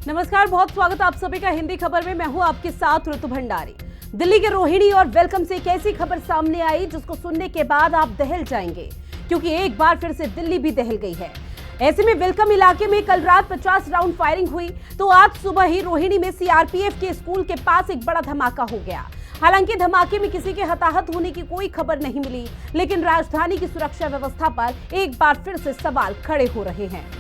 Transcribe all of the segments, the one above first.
नमस्कार, बहुत स्वागत है आप सभी का हिंदी खबर में। मैं हूं आपके साथ ऋतु भंडारी। दिल्ली के रोहिणी और वेलकम से एक ऐसी खबर सामने आई जिसको सुनने के बाद आप दहल जाएंगे, क्योंकि एक बार फिर से दिल्ली भी दहल गई है। ऐसे में वेलकम इलाके में कल रात 50 राउंड फायरिंग हुई, तो आज सुबह ही रोहिणी में सीआरपीएफ के स्कूल के पास एक बड़ा धमाका हो गया। हालांकि धमाके में किसी के हताहत होने की कोई खबर नहीं मिली, लेकिन राजधानी की सुरक्षा व्यवस्था पर एक बार फिर से सवाल खड़े हो रहे हैं।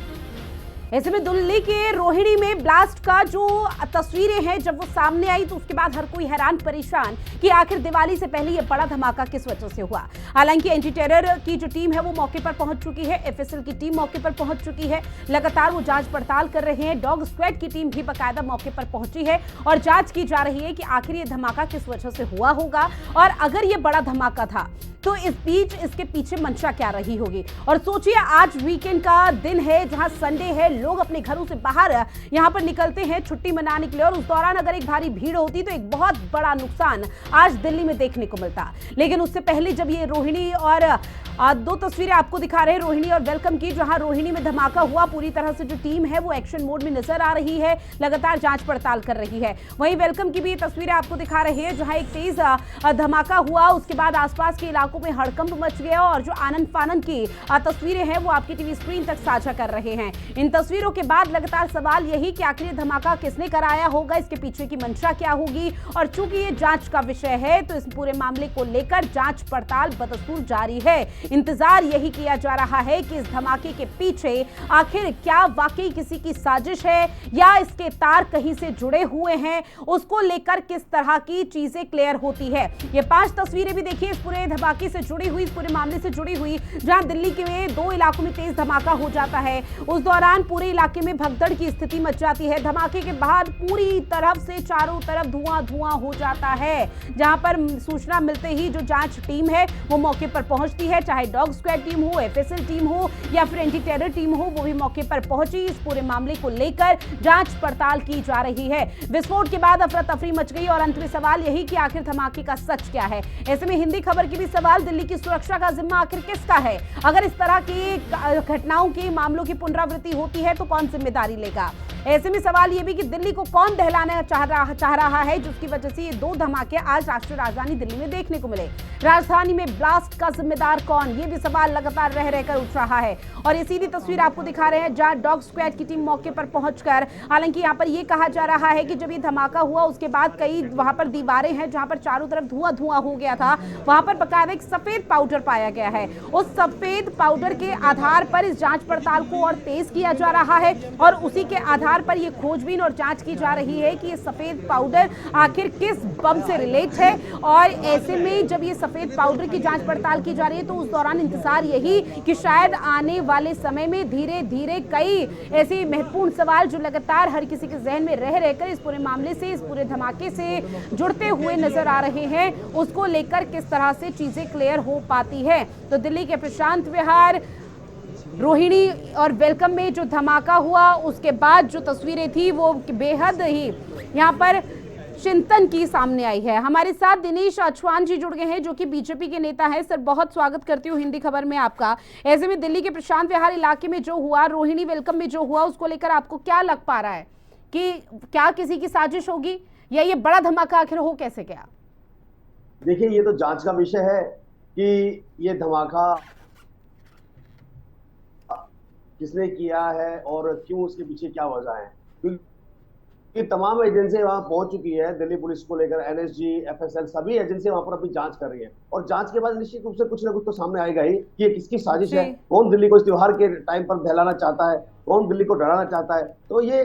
ऐसे में दिल्ली के रोहिणी में ब्लास्ट का जो तस्वीरें हैं जब वो सामने आई तो उसके बाद हर कोई हैरान परेशान कि आखिर दिवाली से पहले ये बड़ा धमाका किस वजह से हुआ। हालांकि एंटी टेरर की जो टीम है वो मौके पर पहुंच चुकी है, एफएसएल की टीम मौके पर पहुंच चुकी है, लगातार वो जांच पड़ताल कर रहे हैं। डॉग स्क्वाड की टीम भी बाकायदा मौके पर पहुंची है और जांच की जा रही है कि आखिर ये धमाका किस वजह से हुआ होगा, और अगर ये बड़ा धमाका था तो इस बीच इसके पीछे मंशा क्या रही होगी। और सोचिए, आज वीकेंड का दिन है, जहां संडे है, लोग अपने घरों से बाहर यहां पर निकलते हैं छुट्टी मनाने के लिए, और उस दौरान अगर एक भारी भीड़ होती तो एक बहुत बड़ा नुकसान आज दिल्ली में देखने को मिलता। लेकिन उससे पहले जब ये रोहिणी और दो तस्वीरें आपको दिखा रहे हैं रोहिणी और वेलकम की, जहां रोहिणी में धमाका हुआ, पूरी तरह से जो टीम है वो एक्शन मोड में नजर आ रही है, लगातार जांच पड़ताल कर रही है। वहीं वेलकम की भी तस्वीरें आपको दिखा रहे हैं, जहां एक तेज धमाका हुआ, उसके बाद आसपास के इलाकों में हड़कंप मच गया, और जो आनंद फानंद की तस्वीरें हैं वो आपकी टीवी स्क्रीन तक साझा कर रहे हैं। इन तस्वीरों के बाद लगातार सवाल यही कि आखिर ये धमाका किसने कराया होगा, इसके पीछे की मंशा क्या होगी। और चूंकि ये जांच का विषय है तो इस पूरे मामले को लेकर जांच पड़ताल बदस्तूर जारी है। इंतजार यही किया जा रहा है कि इस धमाके के पीछे आखिर क्या वाकई किसी की साजिश है या इसके तार कहीं से जुड़े हुए हैं, उसको लेकर किस तरह की चीजें क्लियर होती है। ये 5 तस्वीरें भी देखिए इस पूरे धमाके से जुड़ी हुई, इस पूरे मामले से जुड़ी हुई, जहां दिल्ली के 2 इलाकों में तेज धमाका हो जाता है। उस दौरान पूरे इलाके में भगदड़ की स्थिति मच जाती है। धमाके के बाद पूरी तरफ से चारों तरफ धुआं धुआं हो जाता है, जहां पर सूचना मिलते ही जो जांच टीम है वो मौके पर पहुंचती है, चाहे डॉग स्क्वाड टीम हो, एफएसएल टीम हो या फिर एंटी टेरर टीम हो, वो भी मौके पर पहुंची। इस पूरे मामले को लेकर जांच पड़ताल की जा रही है। विस्फोट के बाद अफरा तफरी मच गई और अंत में सवाल यही कि आखिर धमाके का सच क्या है। ऐसे में हिंदी खबर की भी सवाल, दिल्ली की सुरक्षा का जिम्मा आखिर किसका है? अगर इस तरह की घटनाओं के मामलों की पुनरावृत्ति होती है तो कौन जिम्मेदारी लेगा? ऐसे में सवाल यह भी कि दिल्ली को कौन दहलाना चाह रहा है, जिसकी वजह से ये 2 धमाके आज राष्ट्रीय राजधानी दिल्ली में देखने को मिले। राजधानी में ब्लास्ट का जिम्मेदार कौन, ये भी सवाल लगातार रह रहकर उठ रहा है। और ये सीधी तस्वीर आपको दिखा रहे हैं जहां डॉग स्क्वाड की टीम मौके पर पहुंचकर, हालांकि यहां पर यह कहा जा रहा है कि जब ये धमाका हुआ उसके बाद कई वहां पर दीवारें हैं जहां पर चारों तरफ धुआं धुआं हो गया था, वहां पर बकायदा एक सफेद पाउडर पाया गया है। उस सफेद पाउडर के आधार पर इस जांच पड़ताल को और तेज किया जा रहा है, और उसी के आधार पर यह खोजबीन और जांच की जा रही है कि ये सफेद पाउडर आखिर किस बम से रिलेट है। और ऐसे में जब ये सफेद पाउडर की जांच पड़ताल की जा रही है तो उस दौरान इंतजार यही कि शायद आने वाले समय में धीरे धीरे कई ऐसे महत्वपूर्ण सवाल जो लगातार हर किसी के जहन में रह रहकर इस पूरे मामले से, इस पूरे धमाके से जुड़ते हुए नजर आ रहे हैं, उसको लेकर किस तरह से चीजें क्लियर हो पाती है। तो दिल्ली के प्रशांत विहार, रोहिणी और वेलकम में जो धमाका हुआ उसके बाद जो तस्वीरें थी वो बेहद ही यहाँ पर चिंतन की सामने आई है। हमारे साथ दिनेश अछवान जी जुड़ गए हैं जो कि बीजेपी के नेता हैं। सर, बहुत स्वागत करती हूँ हिंदी खबर में आपका। ऐसे में दिल्ली के प्रशांत विहार इलाके में जो हुआ, रोहिणी वेलकम में जो हुआ, उसको लेकर आपको क्या लग पा रहा है कि क्या किसी की साजिश होगी या ये बड़ा धमाका आखिर हो कैसे गया? देखिए, ये तो जांच का विषय है कि ये धमाका किसने किया है और क्यों, उसके पीछे क्या वजह है। क्योंकि तमाम एजेंसियां वहां पहुंच चुकी है, दिल्ली पुलिस को लेकर एनएसजी, एफएसएल, सभी एजेंसियां वहां पर अभी जांच कर रही है, और जांच के बाद निश्चित रूप से कुछ ना कुछ तो सामने आएगा ही कि ये किसकी साजिश है, कौन दिल्ली को इस त्योहार के टाइम पर बहलाना चाहता है, कौन दिल्ली को डराना चाहता है। तो ये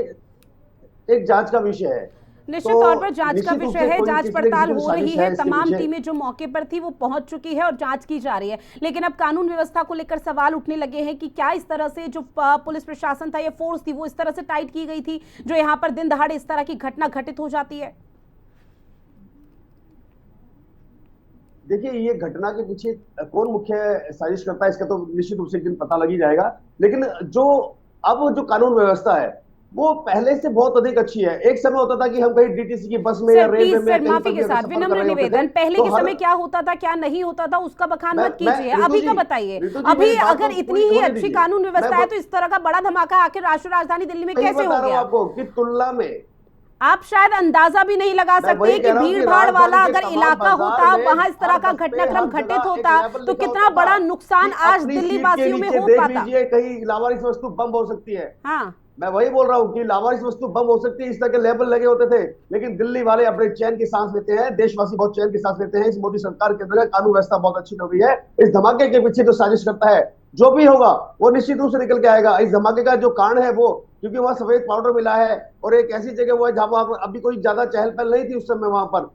एक जांच का विषय है, निश्चित तौर पर जांच का विषय है, जांच पड़ताल हो रही है, तमाम टीमें जो मौके पर थी वो पहुंच चुकी है और जांच की जा रही है। लेकिन अब कानून व्यवस्था को लेकर सवाल उठने लगे हैं कि क्या इस तरह से जो पुलिस प्रशासन था या फोर्स थी वो इस तरह से टाइट की गई थी जो यहाँ पर दिन दहाड़े इस तरह की घटना घटित हो जाती है? देखिए, ये घटना के पीछे कौन मुख्य साजिश करता है इसका तो निश्चित रूप से एक दिन पता लग ही जाएगा। लेकिन जो अब जो कानून व्यवस्था है वो पहले से बहुत अधिक अच्छी है। एक समय होता था कि हम कहीं डीटीसी की बस में या सर रेलवे प्लीज में सर, कहीं माफी पर के भी अगर साथ सफर कर विनम्र रहे होते थे निवेदन, पहले तो के हर समय क्या होता था क्या नहीं होता था उसका बखान मत मैं कीजिए, ऋतु अभी जी, का बताइए। ऋतु जी अभी मेरी बात अगर तो इतनी पूरी ही होने अच्छी दीजिए। कानून मैं व्यवस्था है तो इस तरह का बड़ा धमाका आखिर राष्ट्रीय राजधानी दिल्ली में वही कैसे हो बता रहा हूं गया? आपको कि तुलना में आप शायद अंदाजा भी नहीं लगा मैं सकते वही कि कह रहा हूं भीड़ कि भाड़ वाला राजधानी के अगर तमाम इलाका बाजार होता, में वहां इस तरह हर का बस पे घटनाक्रम हर घटित जगह एक होता लेबल तो लिखा कितना होता था बड़ा कि नुकसान आज अपनी दिल्ली सीट के वासियों में नीचे हो देख पाता। लीजिए कहीं लावारिस वस्तु बम हो सकती है। हाँ। मैं वही बोल रहा हूँ कि लावारिस वस्तु बम हो सकती है, इस तरह के लेबल लगे होते थे। लेकिन दिल्ली वाले अपने चैन की सांस लेते हैं, देशवासी बहुत चैन की सांस लेते हैं। इस मोदी सरकार के अंदर कानून व्यवस्था बहुत अच्छी हो गई है। इस धमाके के पीछे जो साजिश करता है, जो भी होगा वो निश्चित रूप से निकल के आएगा। इस धमाके का जो कारण है वो, क्योंकि वहां सफेद पाउडर मिला है और एक ऐसी जगह हुआ है जहां पर अभी कोई ज्यादा चहल पहल नहीं थी उस समय, वहां पर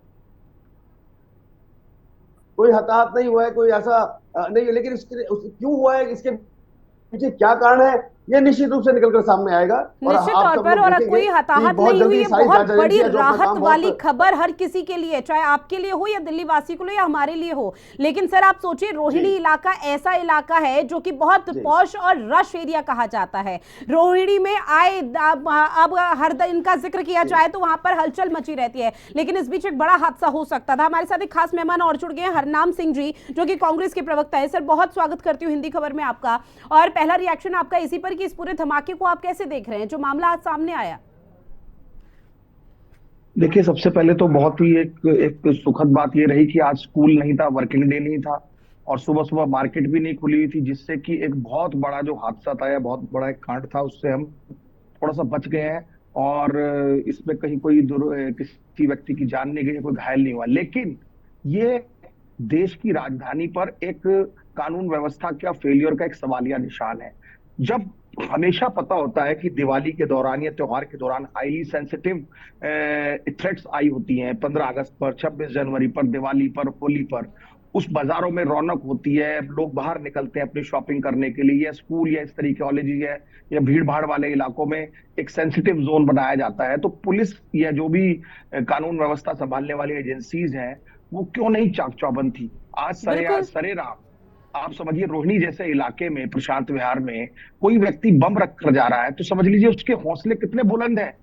कोई हताहत नहीं हुआ है, कोई ऐसा नहीं है। लेकिन क्यों हुआ है, इसके पीछे क्या कारण है, ये निश्चित रूप से निकलकर सामने आएगा। और निश्चित आप तौर सब पर, लोग और देखेंगे कोई कि हताहत बहुत नहीं हुई, जल्दी ये सारी बहुत जांच बड़ी एजेंसियां जो अपना राहत काम वाली बहुत खबर हर किसी के लिए, चाहे आपके लिए हो या दिल्ली वासी को लिए या हमारे लिए हो। लेकिन सर आप सोचिए, जी रोहिणी इलाका ऐसा इलाका है जो कि बहुत जी पॉश और रश एरिया कहा जाता है। रोहिणी में आए अब हर दिन का जिक्र किया जी जाए तो वहां पर हलचल मची रहती है। लेकिन इस बीच एक बड़ा हादसा हो सकता था। हमारे साथ एक खास मेहमान और जुड़ गए हैं, हरनाम सिंह जी, जो कि कांग्रेस के प्रवक्ता है। सर बहुत स्वागत करती हूँ हिंदी खबर में आपका। और पहला रिएक्शन आपका इसी पर कि इस पूरे धमाके को आप कैसे देख रहे हैं, जो मामला आज सामने आया? देखिए, सबसे पहले तो बहुत ही एक एक सुखद बात ये रही कि आज स्कूल नहीं था, वर्किंग डे नहीं था और सुबह सुबह मार्केट भी नहीं खुली हुई थी, जिससे कि एक बहुत बड़ा जो हादसा था या बहुत बड़ा एक कांड था उससे हम थोड़ा सा बच गए हैं। और इसमें कहीं कोई किसी व्यक्ति की जान नहीं गई, कोई घायल नहीं हुआ। लेकिन ये देश की राजधानी पर एक कानून व्यवस्था का फेलियर का एक सवालिया निशान है। जब हमेशा पता होता है कि दिवाली के दौरान या त्योहार के दौरान हाईली सेंसिटिव थ्रेट्स आई होती हैं, 15 अगस्त पर, 26 जनवरी पर, दिवाली पर, होली पर, उस बाजारों में रौनक होती है, लोग बाहर निकलते हैं अपनी शॉपिंग करने के लिए, या स्कूल या इस तरीके कॉलेज या भीड़ भाड़ वाले इलाकों में एक सेंसिटिव जोन बनाया जाता है। तो पुलिस या जो भी कानून व्यवस्था संभालने वाली एजेंसीज हैं, वो क्यों नहीं चाक चौबंद थी? आज बिल्कुल। सरे राम, आप समझिए रोहिणी जैसे इलाके में, प्रशांत विहार में कोई व्यक्ति बम रख कर जा रहा है तो समझ लीजिए उसके हौसले कितने बुलंद हैं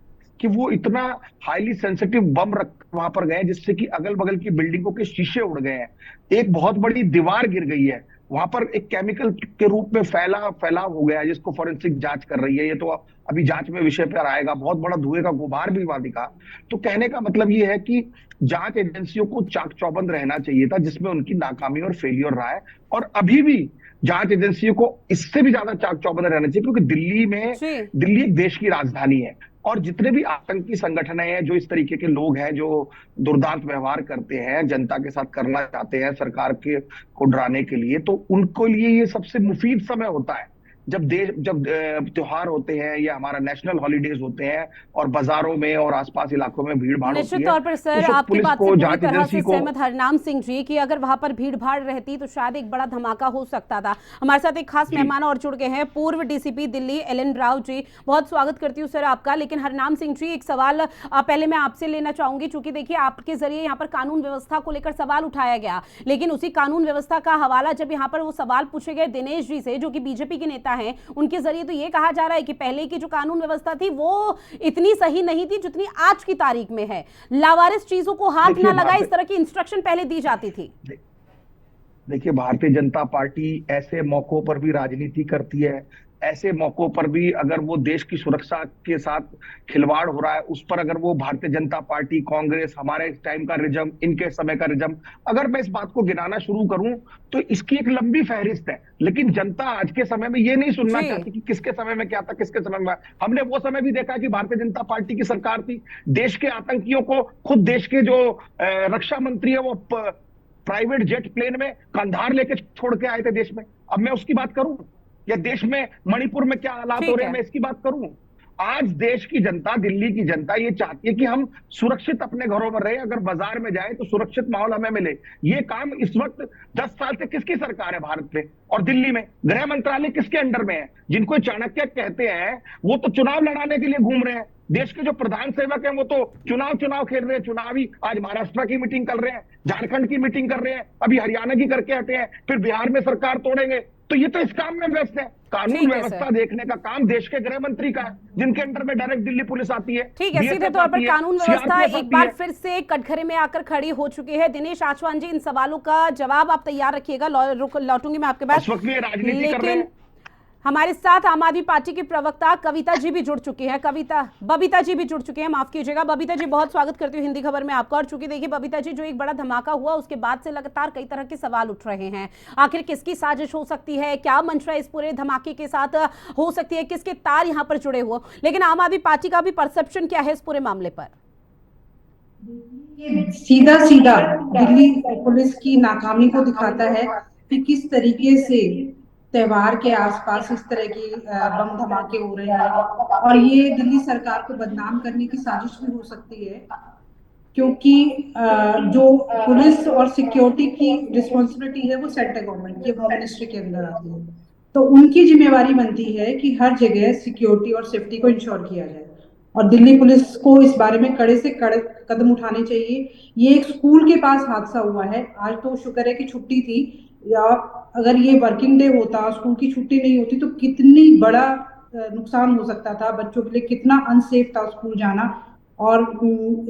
कि वो इतना हाईली सेंसिटिव बम रख वहां पर गए जिससे कि अगल बगल की बिल्डिंगों के शीशे उड़ गए हैं, एक बहुत बड़ी दीवार गिर गई है, वहां पर एक केमिकल के रूप में फैलाव हो गया है जिसको फॉरेंसिक जांच कर रही है। ये तो अभी जांच में विषय पर आएगा। बहुत बड़ा धुएं का गुबार भी वहां दिखा। तो कहने का मतलब ये है कि जांच एजेंसियों को चाक चौबंद रहना चाहिए था, जिसमें उनकी नाकामी और फेलियर रहा है। और अभी भी जांच एजेंसियों को इससे भी ज्यादा चाक चौबंद रहना चाहिए, क्योंकि जी। दिल्ली एक देश की राजधानी है। और जितने भी आतंकी संगठन हैं, जो इस तरीके के लोग हैं जो दुर्दांत व्यवहार करते हैं, जनता के साथ करना चाहते हैं सरकार के को डराने के लिए, तो उनको लिए ये सबसे मुफीद समय होता है जब त्योहार होते हैं या हमारा नेशनल हॉलीडेज होते हैं और बाजारों में और आसपास इलाकों में भीड़ भाड़ होती निश्चित है। तौर पर तो सर, उस वक्त आपकी पुलिस बात से को, पूरी जांच तरह एजेंसी से को। सहमत हरनाम सिंह जी कि अगर वहां पर भीड़ भाड़ रहती तो शायद एक बड़ा धमाका हो सकता था। हमारे साथ एक खास जी मेहमान और जुड़ गए हैं, पूर्व डीसीपी दिल्ली एलन राव जी। बहुत स्वागत करती हूँ सर आपका। लेकिन हरनाम सिंह जी, एक सवाल पहले मैं आपसे लेना चाहूंगी, चूंकि देखिए आपके जरिए यहाँ पर कानून व्यवस्था को लेकर सवाल उठाया गया। लेकिन उसी कानून व्यवस्था का हवाला जब यहाँ पर वो सवाल पूछे गए दिनेश जी से, जो कि बीजेपी के नेता हैं, उनके जरिए तो ये कहा जा रहा है कि पहले की जो कानून व्यवस्था थी वो इतनी सही नहीं थी जितनी आज की तारीख में है। लावारिस चीजों को हाथ ना देखिए लगाए, इस तरह की इंस्ट्रक्शन पहले दी जाती थी। देखिए, भारतीय जनता पार्टी ऐसे मौकों पर भी राजनीति करती है। ऐसे मौकों पर भी अगर वो देश की सुरक्षा के साथ खिलवाड़ हो रहा है, उस पर अगर वो भारतीय जनता पार्टी, कांग्रेस, हमारे टाइम का रिजम, इनके समय का रिजम, अगर मैं इस बात को गिनाना शुरू करूं तो इसकी एक लंबी फहरिस्त है। लेकिन जनता आज के समय में ये नहीं सुनना जी। चाहती कि किसके समय में क्या था, किसके समय में। हमने वो समय भी देखा कि भारतीय जनता पार्टी की सरकार थी, देश के आतंकियों को खुद देश के जो रक्षा मंत्री है वो प्राइवेट जेट प्लेन में कंधार लेके छोड़ के आए थे देश में। अब मैं उसकी बात करूं, या देश में मणिपुर में क्या हालात हो ठीक रहे हैं है। मैं इसकी बात करूं। आज देश की जनता, दिल्ली की जनता ये चाहती है कि हम सुरक्षित अपने घरों में रहे, अगर बाजार में जाए तो सुरक्षित माहौल हमें मिले। ये काम इस वक्त 10 साल से किसकी सरकार है भारत में और दिल्ली में? गृह मंत्रालय किसके अंडर में है? जिनको चाणक्य कहते हैं वो तो चुनाव लड़ाने के लिए घूम रहे हैं। देश के जो प्रधान सेवक हैं वो तो चुनाव चुनाव खेल रहे हैं, चुनावी। आज महाराष्ट्र की मीटिंग कर रहे हैं, झारखंड की मीटिंग कर रहे हैं, अभी हरियाणा की करके हटे हैं, फिर बिहार में सरकार तोड़ेंगे। तो ये तो इस काम में व्यस्त है। कानून ठीक है व्यवस्था सर। देखने का काम देश के गृह मंत्री का है, जिनके अंडर में डायरेक्ट दिल्ली पुलिस आती है, ठीक है, सीधे बीएसएफ तौर पर आती है, कानून व्यवस्था सीआरपीएफ एक आती बार है। फिर से कटघरे में आकर खड़ी हो चुकी है। दिनेश आचवान जी, इन सवालों का जवाब आप तैयार रखिएगा, लौटूंगी मैं आपके इस पास। वक्त भी ये राजनीति कर रहे लेकिन हैं। हमारे साथ आम आदमी पार्टी की प्रवक्ता कविता जी भी जुड़ चुकी हैं, बबीता जी भी जुड़ चुके हैं, माफ कीजिएगा। बबीता जी, बहुत स्वागत करती हूँ हिंदी खबर में आपका। और चूंकि देखिए बबीता जी, जो एक बड़ा धमाका हुआ उसके बाद से लगातार कई तरह के सवाल उठ रहे हैं। आखिर किसकी साजिश हो सकती है, क्या मंशा इस पूरे धमाके के साथ हो सकती है, किसके तार यहाँ पर जुड़े हुए। लेकिन आम आदमी पार्टी का भी परसेप्शन क्या है इस पूरे मामले पर? ये सीधा सीधा दिल्ली पुलिस की नाकामी को दिखाता है कि किस तरीके से त्योहार के आसपास इस तरह की बम धमाके हो रहे हैं। और ये दिल्ली सरकार को बदनाम करने की साजिश भी हो सकती है, क्योंकि जो पुलिस और सिक्योरिटी की रिस्पॉन्सिबिलिटी है वो सेंट्रल गवर्नमेंट की, होम मिनिस्ट्री के अंदर आती है। तो उनकी जिम्मेवारी बनती है कि हर जगह सिक्योरिटी और सेफ्टी को इंश्योर किया जाए, और दिल्ली पुलिस को इस बारे में कड़े से कड़े कदम उठाने चाहिए। ये एक स्कूल के पास हादसा हुआ है, आज तो शुक्र है कि छुट्टी थी, या अगर ये वर्किंग डे होता, स्कूल की छुट्टी नहीं होती, तो कितनी बड़ा नुकसान हो सकता था, बच्चों के लिए कितना अनसेफ था स्कूल जाना। और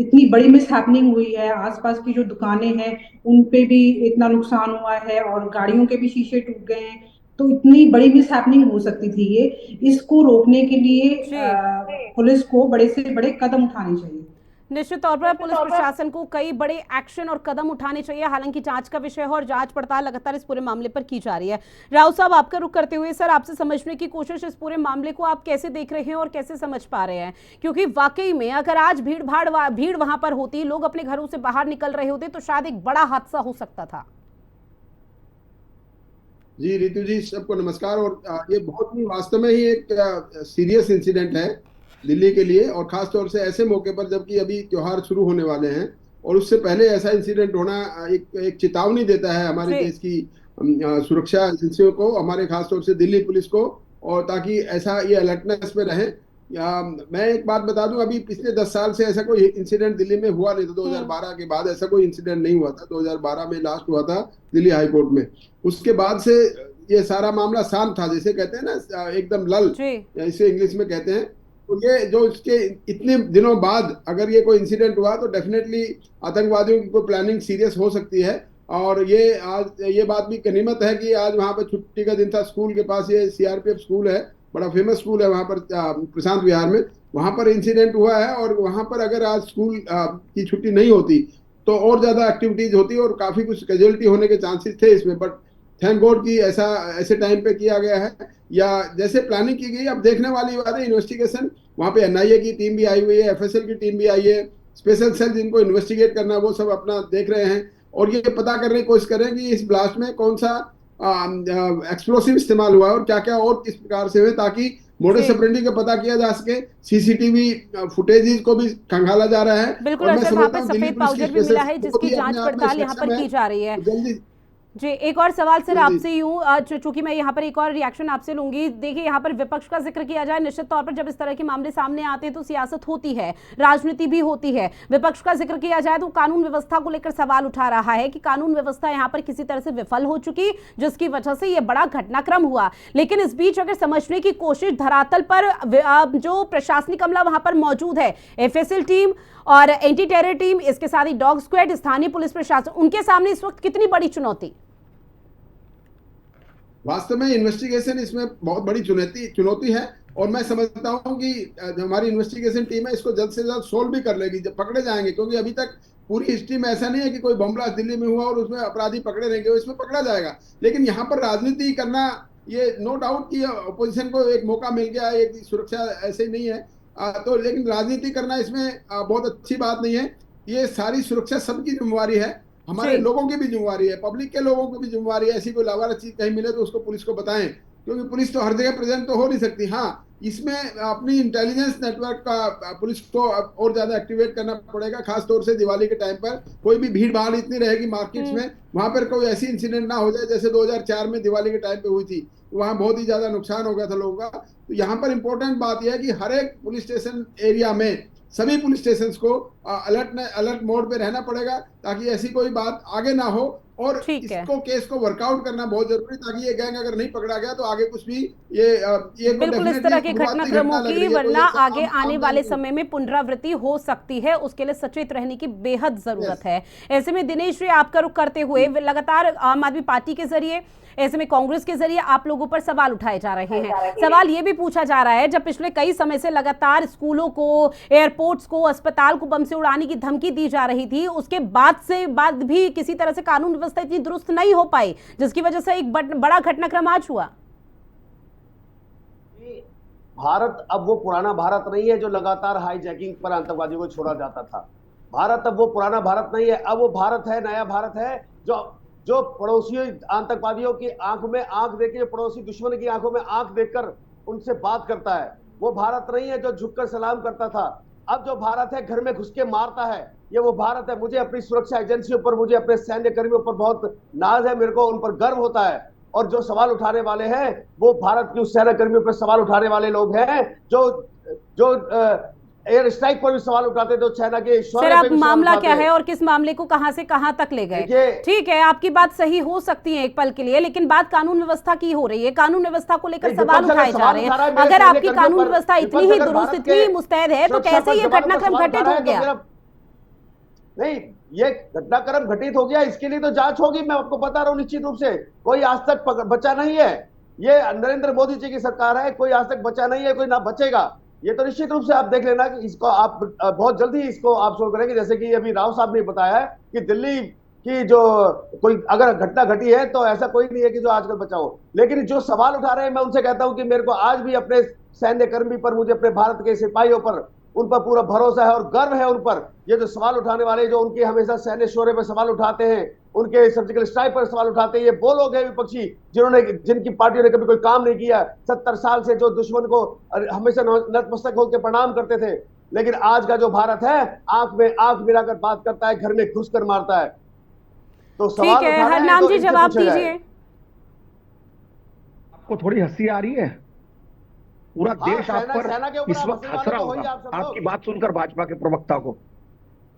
इतनी बड़ी मिस हैपनिंग हुई है, आसपास की जो दुकानें हैं उन पे भी इतना नुकसान हुआ है, और गाड़ियों के भी शीशे टूट गए हैं। तो इतनी बड़ी मिस हैपनिंग हो सकती थी ये, इसको रोकने के लिए पुलिस को बड़े से बड़े कदम उठाने चाहिए। निश्चित तौर पर पुलिस प्रशासन को कई बड़े एक्शन और कदम उठाने चाहिए। हालांकि जांच का विषय है और जांच पड़ताल लगातार इस पूरे मामले पर की जा रही है। राव साहब, आपका रुख करते हुए सर, आपसे समझने की कोशिश, इस पूरे मामले को आप कैसे देख रहे हैं और कैसे समझ पा रहे हैं? क्योंकि वाकई में अगर आज भीड़ वहां पर होती, लोग अपने घरों से बाहर निकल रहे होते, तो शायद एक बड़ा हादसा हो सकता था। जी रितु जी, सबको नमस्कार। और ये बहुत ही वास्तव में ही एक सीरियस इंसिडेंट है दिल्ली के लिए, और खास तौर से ऐसे मौके पर जबकि अभी त्योहार शुरू होने वाले हैं, और उससे पहले ऐसा इंसिडेंट होना एक चेतावनी देता है हमारे देश की सुरक्षा एजेंसियों को, हमारे खास तौर से दिल्ली पुलिस को, और ताकि ऐसा ये अलर्टनेस में रहे। मैं एक बात बता दूं, अभी पिछले 10 साल से ऐसा कोई इंसिडेंट दिल्ली में हुआ नहीं था। 2012 के बाद ऐसा कोई इंसिडेंट नहीं हुआ था। 2012 में लास्ट हुआ था दिल्ली हाई कोर्ट में। उसके बाद से ये सारा मामला शांत था, जैसे कहते हैं ना, एकदम लल, इसे इंग्लिश में कहते हैं। तो ये जो इसके इतने दिनों बाद अगर ये कोई इंसिडेंट हुआ, तो डेफिनेटली आतंकवादियों की कोई प्लानिंग सीरियस हो सकती है। और ये आज ये बात भी गनीमत है कि आज वहां पर छुट्टी का दिन था, स्कूल के पास ये सीआरपीएफ स्कूल है, बड़ा फेमस स्कूल है वहां पर प्रशांत विहार में, वहां पर इंसिडेंट हुआ है। और वहां पर अगर आज स्कूल की छुट्टी नहीं होती तो और ज्यादा एक्टिविटीज होती और काफी कुछ कैजुअलिटी होने के चांसेस थे इसमें। बट थैंक गॉड कि ऐसे टाइम पे किया गया है, या जैसे प्लानिंग की गई। अब देखने वाली बात है इन्वेस्टिगेशन, वहां पे एनआईए की टीम भी आई हुई है, एफएसएल की टीम भी आई है, स्पेशल सेल जिनको इन्वेस्टिगेट करना है वो सब अपना देख रहे हैं, और ये पता करने की कोशिश कर रहे हैं कि इस ब्लास्ट में कौन सा एक्सप्लोसिव इस्तेमाल हुआ है और क्या क्या और किस प्रकार से हुए, ताकि मोडस ऑपरेंडी का पता किया जा सके। सीसीटीवी फुटेज को भी खंगाला जा रहा है। बिल्कुल, और वहां पर सफेद पाउडर भी मिला है जिसकी जांच पड़ताल यहाँ पर की जा रही है। जल्दी जी, एक और सवाल सर आपसे यूं, चूंकि मैं यहाँ पर एक और रिएक्शन आपसे लूंगी। देखिए, यहाँ पर विपक्ष का जिक्र किया जाए, निश्चित तौर पर जब इस तरह के मामले सामने आते हैं तो सियासत होती है, राजनीति भी होती है। विपक्ष का जिक्र किया जाए तो कानून व्यवस्था को लेकर सवाल उठा रहा है कि कानून व्यवस्था यहाँ पर किसी तरह से विफल हो चुकी, जिसकी वजह से ये बड़ा घटनाक्रम हुआ। लेकिन इस बीच अगर समझने की कोशिश, धरातल पर जो प्रशासनिक अमला वहां पर मौजूद है, एफएसएल टीम और एंटी टेरर टीम, इसके साथ ही डॉग स्क्वाड, स्थानीय पुलिस प्रशासन, उनके सामने इस वक्त कितनी बड़ी चुनौती? वास्तव में इन्वेस्टिगेशन इसमें बहुत बड़ी चुनौती है, और मैं समझता हूं कि जो हमारी इन्वेस्टिगेशन टीम है इसको जल्द से जल्द सोल्व भी कर लेगी, जब पकड़े जाएंगे। क्योंकि अभी तक पूरी हिस्ट्री में ऐसा नहीं है कि कोई बम ब्लास्ट दिल्ली में हुआ और उसमें अपराधी पकड़े नहीं गए, इसमें पकड़ा जाएगा। लेकिन यहाँ पर राजनीति करना, ये नो डाउट कि अपोजिशन को एक मौका मिल गया, एक सुरक्षा ऐसे ही नहीं है, तो लेकिन राजनीति करना इसमें बहुत अच्छी बात नहीं है। ये सारी सुरक्षा सबकी जिम्मेवारी है, हमारे लोगों की भी जिम्मेवारी है, पब्लिक के लोगों की भी जिम्मेवारी है। ऐसी कोई लावारिस चीज कहीं मिले तो उसको पुलिस को बताएं, क्योंकि पुलिस तो हर जगह प्रेजेंट तो हो नहीं सकती। हाँ, इसमें अपनी इंटेलिजेंस नेटवर्क का पुलिस को और ज्यादा एक्टिवेट करना पड़ेगा, खास तौर से दिवाली के टाइम पर। कोई भी भीड़ भाड़ इतनी रहेगी मार्केट्स में, वहां पर कोई ऐसी इंसिडेंट ना हो जाए जैसे 2004 में दिवाली के टाइम पे हुई थी, वहां बहुत ही ज्यादा नुकसान हो गया था लोगों का। तो यहाँ पर इंपॉर्टेंट बात यह है कि हर एक पुलिस स्टेशन एरिया में, सभी पुलिस स्टेशन को अलर्ट मोड पे रहना पड़ेगा ताकि ऐसी कोई बात आगे ना हो। और ठीक है। इसको केस को वर्कआउट करना बहुत जरूरी, ताकि ये गैंग अगर नहीं पकड़ा गया तो आगे कुछ भी ये बिल्कुल इस तरह के घटनाक्रमों की वरना आगे आने वाले समय में पुनरावृत्ति हो सकती है, उसके लिए सचेत रहने की बेहद जरूरत है। ऐसे में दिनेश जी, आपका रुख करते हुए लगातार आम आदमी पार्टी के जरिए, ऐसे में कांग्रेस के जरिए आप लोगों पर सवाल उठाए जा रहे हैं। सवाल ये भी पूछा जा रहा है, जब पिछले कई समय से लगातार स्कूलों को, एयरपोर्ट्स को, अस्पताल को बम से उड़ाने की धमकी दी जा रही थी, उसके बाद भी किसी तरह से कानून व्यवस्था इतनी दुरुस्त नहीं हो पाई, जिसकी वजह से एक बड़ा घटनाक्रम आज हुआ। भारत अब वो पुराना भारत नहीं है जो लगातार हाईजैकिंग पर आतंकवादियों को छोड़ा जाता था। भारत अब वो पुराना भारत नहीं है, अब वो भारत है, नया भारत है, जो पड़ोसियों आतंकवादियों की आंख में आंख देकर, पड़ोसी दुश्मन की आंखों में आंख देखकर उनसे बात करता है। वो भारत नहीं है जो झुककर सलाम करता था। अब जो भारत है घर में घुस के मारता है, ये वो भारत है। मुझे अपनी सुरक्षा एजेंसियों पर, मुझे अपने सैन्य कर्मियों पर बहुत नाज है, मेरे को उन पर गर्व होता है। और जो सवाल उठाने वाले हैं वो भारत की उस सैन्य कर्मियों पर सवाल उठाने वाले लोग हैं जो एयर स्ट्राइक पर भी सवाल उठाते थे, चाइना के सर अब मामला क्या है और किस मामले को कहां से कहां तक ले गए? ठीक है, आपकी बात सही हो सकती है एक पल के लिए, लेकिन बात कानून व्यवस्था की हो रही है, कानून व्यवस्था को लेकर सवाल उठाए जा रहे हैं। अगर आपकी कानून व्यवस्था इतनी ही दुरुस्त, इतनी ही मुस्तैद है, तो कैसे ये घटनाक्रम घटित हो गया? नहीं, ये घटनाक्रम घटित हो गया, इसके लिए तो जांच होगी। मैं आपको बता रहा हूँ निश्चित रूप से, कोई आज तक बचा नहीं है। ये नरेंद्र मोदी जी की सरकार है, कोई आज तक बचा नहीं है, कोई ना बचेगा। ये तो निश्चित रूप से आप देख लेना कि इसको आप बहुत जल्दी इसको आप सोल्व करेंगे। जैसे कि अभी राव साहब ने बताया है कि दिल्ली की जो कोई अगर घटना घटी है तो ऐसा कोई नहीं है कि जो आजकल बचा हो। लेकिन जो सवाल उठा रहे हैं, मैं उनसे कहता हूं कि मेरे को आज भी अपने सैन्य कर्मी पर, मुझे अपने भारत के सिपाहियों पर, उन पर पूरा भरोसा है और गर्व है उन पर। ये जो सवाल उठाने वाले, जो उनके हमेशा सैन्य शौर्य पर सवाल उठाते हैं, उनके सर्जिकल स्ट्राइक पर सवाल उठाते हैं, ये वो लोग हैं विपक्षी जिनकी पार्टियों ने कभी कोई काम नहीं किया 70 साल से, जो दुश्मन को हमेशा नतमस्तक होकर प्रणाम करते थे। लेकिन आज का जो भारत है, आंख में आंख मिलाकर बात करता है, घर में घुसकर मारता है। तो ठीक है, हरनाम जी जवाब दीजिए। आपको थोड़ी हंसी आ रही है? पूरा देश आप पर इस वक्त हंस रहा होगा आपकी बात सुनकर, भाजपा के प्रवक्ता को।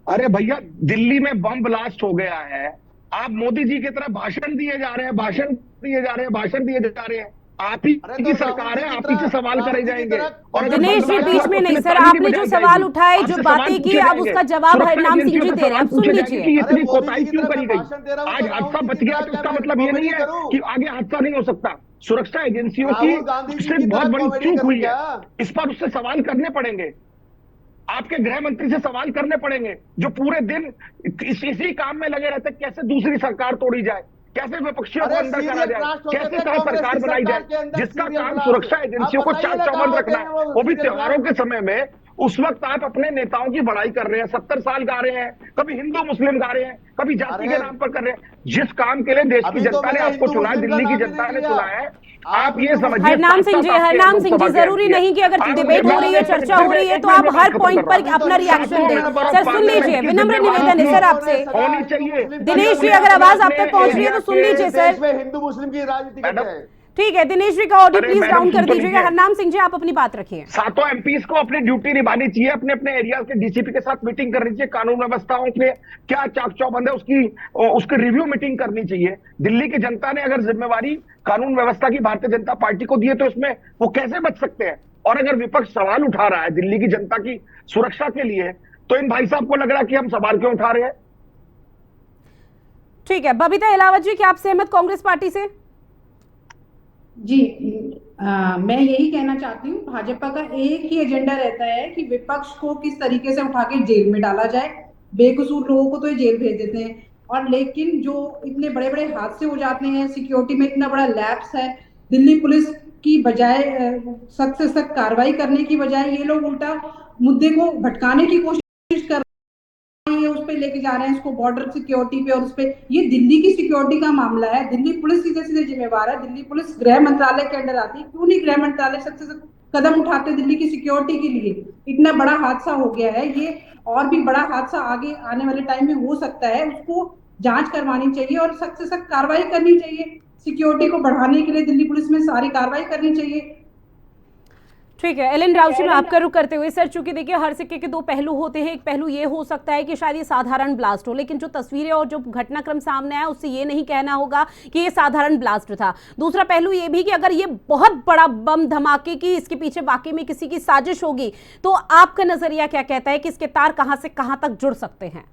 अरे भैया, दिल्ली में बम ब्लास्ट हो गया है, आप मोदी जी की तरह भाषण दिए जा रहे हैं, भाषण दिए जा रहे हैं। आप ही की सरकार है, आप ही से सवाल करे जाएंगे। और दिनेश जी बीच में नहीं सर, आपने जो सवाल उठाए, जो बातें की, अब उसका जवाब हरनाम सिंह जी दे रहे हैं, अब सुन लीजिए। इतनी कोताही क्यों करी गई? आज हादसा बच गया तो इसका मतलब ये नहीं है कि आगे हादसा नहीं हो सकता। सुरक्षा एजेंसियों की इससे बहुत बड़ी चूक हुई है, इस पर उससे सवाल करने पड़ेंगे। आपके गृह मंत्री से सवाल करने पड़ेंगे, जो पूरे दिन इसी काम में लगे रहते, कैसे दूसरी सरकार तोड़ी जाए, कैसे विपक्षियों को अंदर करा जाए, कैसे सरकार बनाई जाए, जिसका काम सुरक्षा एजेंसियों को चाक चौबंद रखना है, वो भी त्योहारों के समय में। उस वक्त आप अपने नेताओं की बड़ाई कर रहे हैं, 70 साल गा रहे हैं, कभी हिंदू मुस्लिम गा रहे हैं, कभी जाति के नाम पर कर रहे हैं। जिस काम के लिए देश की जनता ने आपको चुना, दिल्ली की जनता ने चुना है, आप ये समझिए। हरनाम सिंह जी जरूरी नहीं कि अगर डिबेट हो रही है, चर्चा हो रही है, तो आप हर पॉइंट पर अपना रिएक्शन दें। सर सुन लीजिए, विनम्र निवेदन है सर आपसे। होनी चाहिए। दिनेश जी अगर आवाज आप तक पहुंच रही है तो सुन लीजिए सर। हिंदू मुस्लिम की राजनीति ठीक है, दिनेश जी का ऑडियो प्लीज डाउन कर दीजिएगा। हरनाम सिंह जी आप अपनी बात रखिए। सातों एमपीज को अपनी ड्यूटी निभानी चाहिए, अपने अपने एरिया के डीसीपी के साथ मीटिंग करनी चाहिए, कानून व्यवस्थाओं के क्या चाक चौबंद है उसकी रिव्यू मीटिंग करनी चाहिए। दिल्ली की जनता ने अगर जिम्मेवारी कानून व्यवस्था की भारतीय जनता पार्टी को दी है, तो इसमें वो कैसे बच सकते हैं? और अगर विपक्ष सवाल उठा रहा है दिल्ली की जनता की सुरक्षा के लिए, तो इन भाई साहब को लग रहा है कि हम सवाल क्यों उठा रहे हैं? ठीक है, बबीता इलावत जी, क्या आप सहमत कांग्रेस पार्टी से? जी, मैं यही कहना चाहती हूँ, भाजपा का एक ही एजेंडा रहता है कि विपक्ष को किस तरीके से उठा के जेल में डाला जाए। बेकसूर लोगों को तो ये जेल भेज देते हैं, और लेकिन जो इतने बड़े बड़े हादसे हो जाते हैं, सिक्योरिटी में इतना बड़ा लैप्स है, दिल्ली पुलिस की बजाय सख्त से सख्त कार्रवाई करने की बजाय ये लोग उल्टा मुद्दे को भटकाने की कोशिश कर उस पे लेके जा रहे हैं, इसको बॉर्डर सिक्योरिटी पे, और उस पे ये दिल्ली की सिक्योरिटी का मामला है। दिल्ली पुलिस सीधे सीधे जिम्मेवार है, दिल्ली पुलिस गृह मंत्रालय के अंडर आती है, क्यों नहीं गृह मंत्रालय सबसे कदम उठाते दिल्ली की सिक्योरिटी के लिए? इतना बड़ा हादसा हो गया है, ये और भी बड़ा हादसा आगे आने वाले टाइम में हो सकता है, उसको जांच करवानी चाहिए और सख्त से सख्त कार्रवाई करनी चाहिए। सिक्योरिटी को बढ़ाने के लिए दिल्ली पुलिस में सारी कार्रवाई करनी चाहिए। ठीक है, एल एन राव जी, मैं आपका रुख करते हुए सर, चूंकि देखिए हर सिक्के के दो पहलू होते हैं। एक पहलू ये हो सकता है कि शायद ये साधारण ब्लास्ट हो, लेकिन जो तस्वीरें और जो घटनाक्रम सामने आया उससे ये नहीं कहना होगा कि ये साधारण ब्लास्ट था। दूसरा पहलू ये भी कि अगर ये बहुत बड़ा बम धमाके की इसके पीछे वाकई में किसी की साजिश होगी, तो आपका नजरिया क्या कहता है कि इसके तार कहां से कहां तक जुड़ सकते हैं?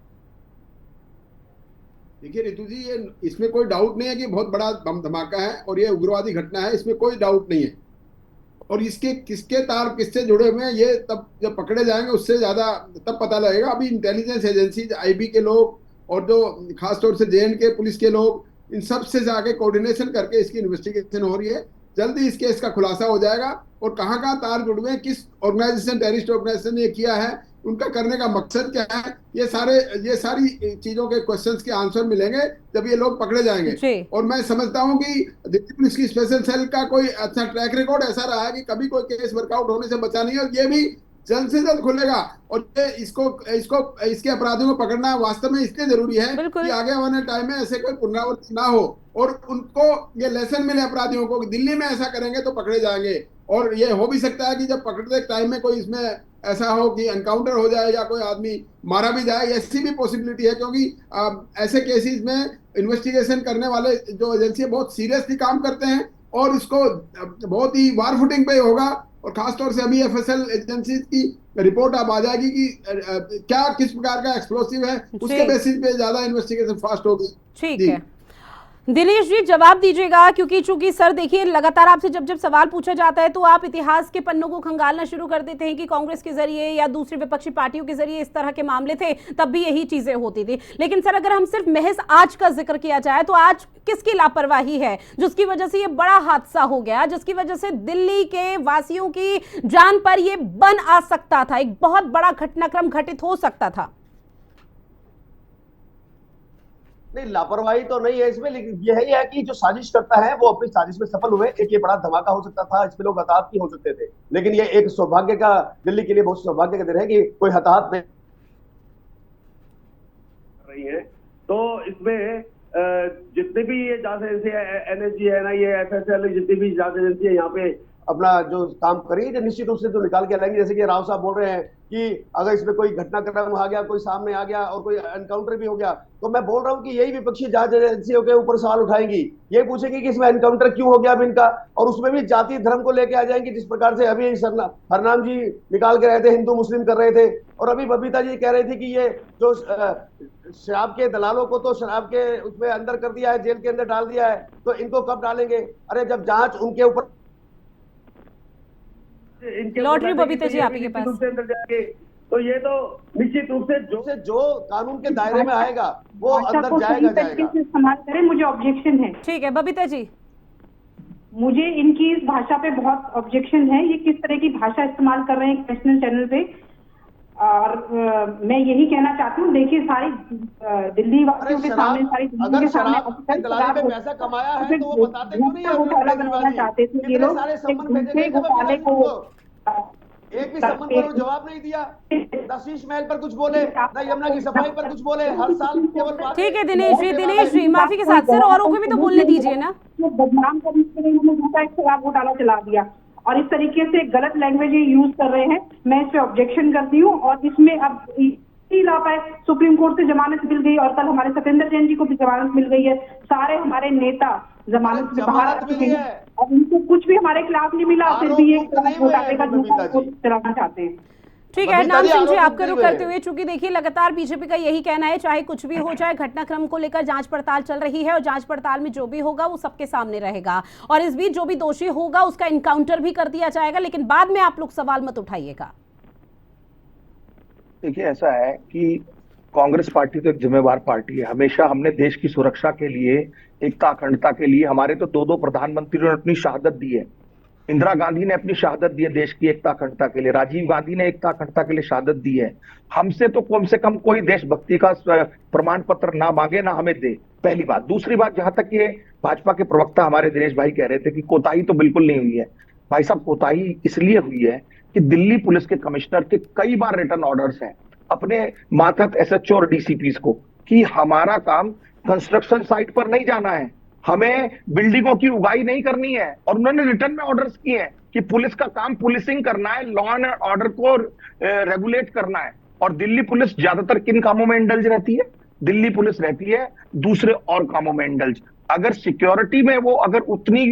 देखिए रितु जी, ये इसमें कोई डाउट नहीं है कि बहुत बड़ा बम धमाका है और ये उग्रवादी घटना है, इसमें कोई डाउट नहीं है। और इसके किसके तार किससे जुड़े हुए हैं ये तब जब पकड़े जाएंगे उससे ज्यादा तब पता लगेगा। अभी इंटेलिजेंस एजेंसी, आईबी के लोग और जो खासतौर से JNK पुलिस के लोग, इन सब से जाके कोऑर्डिनेशन करके इसकी इन्वेस्टिगेशन हो रही है। जल्दी इस केस का खुलासा हो जाएगा और कहाँ कहाँ तार जुड़ हुए हैं, किस ऑर्गेनाइजेशन, टेररिस्ट ऑर्गेनाइजेशन ने किया है, उनका करने का मकसद क्या है, ये सारी चीजों के क्वेश्चंस के आंसर मिलेंगे जब ये लोग पकड़े जाएंगे। और मैं समझता हूं कि दिल्ली पुलिस की स्पेशल सेल का कोई अच्छा ट्रैक रिकॉर्ड ऐसा रहा है कि कभी कोई केस वर्कआउट होने से बचा नहीं है, और ये भी जल्द से जल्द खुलेगा। और ये इसके अपराधियों को पकड़ना वास्तव में इसलिए जरूरी है कि आगे आने टाइम में ऐसे कोई पुनरावृत्ति ना हो और उनको ये लेसन मिले अपराधियों को, दिल्ली में ऐसा करेंगे तो पकड़े जाएंगे। और ये हो भी सकता है कि जब पकड़ते टाइम में कोई इसमें ऐसा हो कि एनकाउंटर हो जाए या कोई आदमी मारा भी जाए, ऐसी भी पॉसिबिलिटी है, क्योंकि ऐसे केसेस में इन्वेस्टिगेशन करने वाले जो एजेंसी बहुत सीरियसली काम करते हैं और इसको बहुत ही वार फुटिंग पे होगा। और खासतौर से अभी FSL एजेंसी की रिपोर्ट अब आ जाएगी कि क्या किस प्रकार का एक्सप्लोसिव है, उसके बेसिस पे ज्यादा इन्वेस्टिगेशन फास्ट होगी। ठीक है, दिनेश जी जवाब दीजिएगा, क्योंकि चूंकि सर देखिए लगातार आपसे जब जब सवाल पूछा जाता है तो आप इतिहास के पन्नों को खंगालना शुरू कर देते हैं कि कांग्रेस के जरिए या दूसरी विपक्षी पार्टियों के जरिए इस तरह के मामले थे, तब भी यही चीजें होती थी। लेकिन सर अगर हम सिर्फ महज आज का जिक्र किया जाए तो आज किसकी लापरवाही है जिसकी वजह से ये बड़ा हादसा हो गया, जिसकी वजह से दिल्ली के वासियों की जान पर यह बन आ सकता था, एक बहुत बड़ा घटनाक्रम घटित हो सकता था? नहीं, लापरवाही तो नहीं है इसमें, लेकिन यही है कि जो साजिश करता है वो अपनी साजिश में सफल हुए। एक ये बड़ा धमाका हो सकता था, इसमें लोग हताहत भी हो सकते थे, लेकिन ये एक सौभाग्य का, दिल्ली के लिए बहुत सौभाग्य का दिन है कि कोई हताहत नहीं रही है। तो इसमें जितने भी ये जांच एजेंसी NSG है ना, ये FSL, जितनी भी जांच एजेंसी है यहाँ पे अपना जो काम करेंगे तो निश्चित रूप से तो निकाल के लाएंगे। जैसे कि राव साहब बोल रहे हैं कि अगर इसमें कोई घटनाक्रम आ गया, कोई सामने आ गया और कोई एनकाउंटर भी हो गया, तो मैं बोल रहा हूं कि यही विपक्षी जांच एजेंसियों के ऊपर सवाल उठाएंगी, ये पूछेंगे कि इसमें एनकाउंटर क्यों हो गया अब इनका, और उसमें भी जाति धर्म को लेके आ जाएंगे। जिस प्रकार से अभी हरनाम जी निकाल के रहे थे, हिंदू मुस्लिम कर रहे थे, और अभी बबीता जी कह रही थी कि ये जो शराब के दलालों को तो शराब के उसमें अंदर कर दिया है, जेल के अंदर डाल दिया है, तो इनको कब डालेंगे? अरे जब जांच उनके ऊपर लॉटरी बबीता जी आपके पास, तो ये तो निश्चित रूप से जो कानून के दायरे में आएगा वो अंदर जाएगा। इस्तेमाल करें, मुझे ऑब्जेक्शन है। ठीक है बबीता जी, मुझे इनकी इस भाषा पे बहुत ऑब्जेक्शन है। ये किस तरह की भाषा इस्तेमाल कर रहे हैं नेशनल चैनल पे, और मैं यही कहना चाहती हूँ, देखिए सारी दिल्ली वासियों के सामने, सारी दुनिया के सामने पैसा कमाया है तो वो बताते क्यों नहीं है? घोटाला बनाना चाहते थे ये लोग, घोटाले को एक भी सम्मन पर जवाब नहीं दिया, ना शीश महल पर कुछ बोले, ना यमुना की सफाई पर कुछ बोले, हर साल केवल। ठीक है दिनेश जी माफी के साथ सर औरों को भी तो बोलने दीजिए ना। बदनाम करने के लिए इन्होंने दूसरा एक शराब घोटाला चला दिया और इस तरीके से गलत लैंग्वेज यूज कर रहे हैं। मैं इस पे ऑब्जेक्शन करती हूँ। और इसमें अब सुप्रीम कोर्ट से जमानत मिल गई और कल हमारे सत्येंद्र जैन जी को भी जमानत मिल गई है। सारे हमारे नेता जमानत से बाहर आ चुके हैं और उनको कुछ भी हमारे खिलाफ नहीं मिला, फिर भी ये घोटाले का झूठा चलाना चाहते हैं। ठीक है नाम सिंह जी आपका रुख करते हुए, चूंकि देखिए लगातार बीजेपी का यही कहना है चाहे कुछ भी हो जाए, घटनाक्रम को लेकर जांच पड़ताल चल रही है और जांच पड़ताल में जो भी होगा वो सबके सामने रहेगा और इस बीच जो भी दोषी होगा उसका इनकाउंटर भी कर दिया जाएगा। लेकिन बाद में आप लोग सवाल मत उठाइएगा। देखिए ऐसा है कि कांग्रेस पार्टी तो एक जिम्मेवार पार्टी है। हमेशा हमने देश की सुरक्षा के लिए, एकता अखंडता के लिए, हमारे तो दो प्रधानमंत्रियों ने अपनी शहादत दी है। इंदिरा गांधी ने अपनी शहादत दी है देश की एकता अखंडता के लिए, राजीव गांधी ने एकता अखंडता के लिए शहादत दी है। हमसे तो कम से कम कोई देशभक्ति का प्रमाण पत्र ना मांगे ना हमें दे, पहली बात। दूसरी बात, जहां तक ये भाजपा के प्रवक्ता हमारे दिनेश भाई कह रहे थे कि कोताही तो बिल्कुल नहीं हुई है, भाई साहब कोताही इसलिए हुई है कि दिल्ली पुलिस के कमिश्नर के कई बार रिटर्न ऑर्डर्स हैं अपने मातहत SHO और DCPs को कि हमारा काम कंस्ट्रक्शन साइट पर नहीं जाना है, हमें बिल्डिंगों की उगाई नहीं करनी है, और उन्होंने रिटर्न में ऑर्डर्स किए हैं कि पुलिस का काम पुलिसिंग करना है, लॉ एंड ऑर्डर को रेगुलेट करना है। और दिल्ली पुलिस ज्यादातर किन कामों में इंडल्ज रहती है? दिल्ली पुलिस रहती है दूसरे और कामों में इंडल्ज। अगर सिक्योरिटी में वो अगर उतनी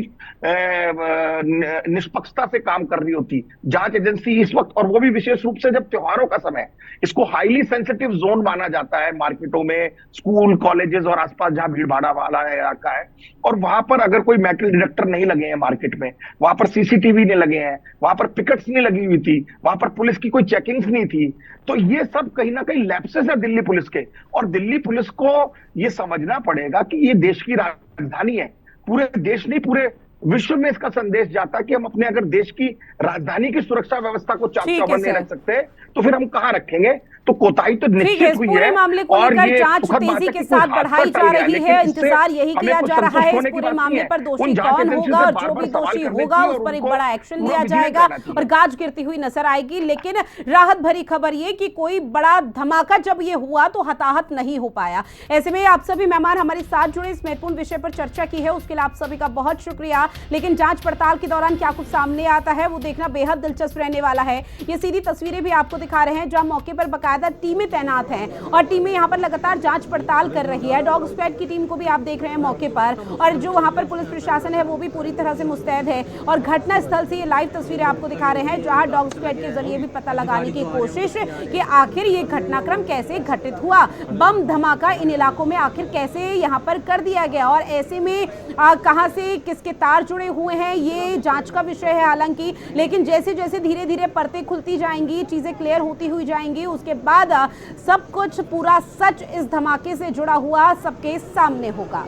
निष्पक्षता से काम कर रही होती जांच एजेंसी इस वक्त, और वो भी विशेष रूप से जब त्योहारों का समय, इसको हाईली सेंसिटिव जोन माना जाता है मार्केटों में, स्कूल कॉलेजेस और आसपास जहां भीड़ भाड़ा वाला इलाका है, और वहां पर अगर कोई मेटल डिटेक्टर नहीं लगे हैं मार्केट में, वहां पर सीसीटीवी नहीं लगे हैं, वहां पर पिकेट्स नहीं लगी हुई थी, वहां पर पुलिस की कोई चेकिंग्स नहीं थी, तो ये सब कहीं ना कहीं लैप्सेस है दिल्ली पुलिस के। और दिल्ली पुलिस को ये समझना पड़ेगा कि ये देश की राजधानी है, पूरे देश नहीं पूरे विश्व में इसका संदेश जाता है कि हम अपने अगर देश की राजधानी की सुरक्षा व्यवस्था को चाक चौबंद नहीं रख सकते तो फिर हम कहाँ रखेंगे? तो कोताही तो निश्चित हुई पूरे है। मामले को लेकर जांच तेजी के साथ बढ़ाई जा रही है। इंतजार यही किया जा रहा है इस पूरे मामले पर दोषी कौन होगा, और जो भी दोषी होगा उस पर एक बड़ा एक्शन लिया जाएगा और गाज गिरती हुई नजर आएगी। लेकिन राहत भरी खबर ये कि कोई बड़ा धमाका जब ये हुआ तो हताहत नहीं हो पाया। ऐसे में आप सभी मेहमान हमारे साथ जुड़े, इस महत्वपूर्ण विषय पर चर्चा की है, उसके लिए आप सभी का बहुत शुक्रिया। लेकिन जांच पड़ताल के दौरान क्या कुछ सामने आता है वो देखना बेहद दिलचस्प रहने वाला है। ये सीधी तस्वीरें भी आपको दिखा रहे हैं जहां मौके पर बाकायदा टीमें तैनात हैं और टीमें यहां पर लगातार जांच पड़ताल कर रही है। डॉग स्क्वाड की टीम को भी आप देख रहे हैं मौके पर, और जो वहां पर पुलिस प्रशासन है वो भी पूरी तरह से मुस्तैद है। और घटना स्थल से ये लाइव तस्वीरें आपको दिखा रहे हैं जहां डॉग स्क्वाड के जरिए भी पता लगाने की कोशिश कि आखिर ये घटनाक्रम कैसे घटित हुआ, बम धमाका इन इलाकों में आखिर कैसे यहाँ पर कर दिया गया, और ऐसे में कहां से किसके तार जुड़े हुए हैं ये जांच का विषय है हालांकि। लेकिन जैसे जैसे धीरे धीरे परतें खुलती जाएंगी, चीजें क्लियर होती हुई जाएंगी, उसके बाद सब कुछ पूरा सच इस धमाके से जुड़ा हुआ सबके सामने होगा।